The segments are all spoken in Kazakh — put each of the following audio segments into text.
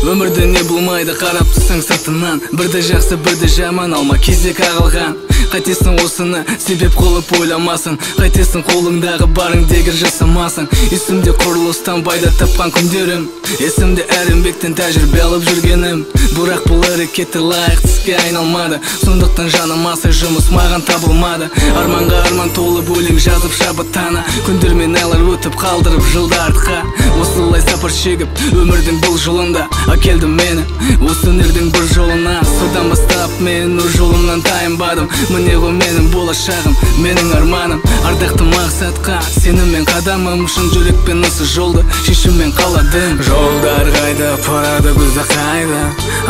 Өмірде не болмайды қарап тұрсаң сыртынан. Бірді жақсы бірді жаман алма кезек ағылған. Қайтесің осыны себеп қылып ойламасын. Қайтесің қолыңдағы барың дегір жасамасын. Есімде құрылыстан пайда тапқан күндерім, есімде әр еңбектен тәжірибе алып жүргенім. Бірақ бұл әрекеті лайықты іске айналмады. Сондықтан жаным асай жұмыс маған табылмады. Арманға арман толып өлең жазып шабыттана. Күндер мен айлар өтіп қалдырып жылды артқа. Осылай сапар шегіп өмірдің бұл жолында әкелді мені осы өнердің бір жолына. Содан бастап мен өз жолымнан тайынбадым. Міне ғой менің болашағым, менің арманым. Ардақты мақсатқа сеніммен қадамым. Шын жүрекпен осы жолды шешіммен қаладым. Жолдар қайда апарады бізді қайда?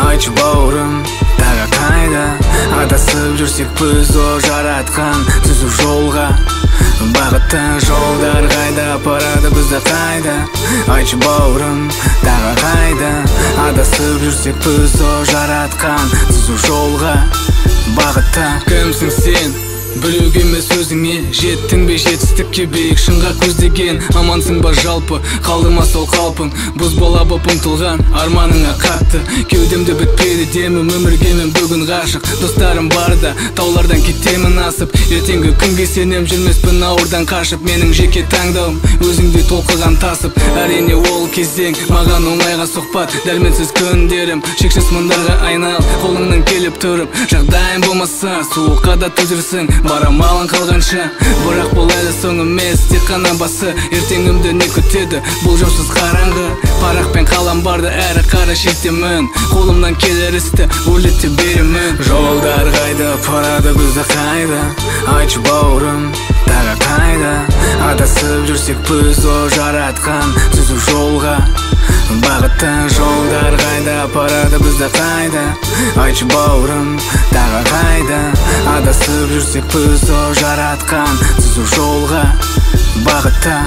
Айтшы бауырым, тағы қайда? Адасып жүрсек біз о жаратқан түзу жолға. Бағытты жолдар қайда апарады бізді қайда? Айтшы бауырым, тағы қайда? Адасып жүрсек біз о жаратқан түзу жолға. Бағытта кімсің сен? Біреуге емес өзіңе. Жеттің бе жетістікке биік шыңға көздеген? Амансың ба жалпы, қалдырма сол қалпың. Бұз бала боп ұмтылған арманыңа қатты. Кеудемде бітпейді демім, өмірге мен бүгін ғашық. Достарым барда таулардан кетемін асып. Ертеңгі күнге сенем, жүрмеспін ауырдан қашып. Менің жеке таңдауым өзіңде толқыған тасып. Әрине ол кезең маған оңайға соқпады. Дәрменсіз күндерім шексіз мұндарға айнал. Қолыңнан келіп тұрып жағдайым болмаса суыққа да төзерсің барамалың қалғанша. Бірақ бұл әлі соң емес, тек қана басы. Ертеңімді не күтеді бұл жаусыз қараңғы. Парақ пен қалам барды әрі қара шектемін. Қолымнан келер істі өлете беремін. Жолдар қайда апарады бізді қайда? Айтшы бауырым, тағы қайда? Адасып жүрсек біз о жаратқан түзу жолға. Бағытты жолдар қайда апарады бізді қайда? Айтшы бауырым, тағы қайда? Адасып жүрсек біз о жаратқан түзу жолға. Бағытта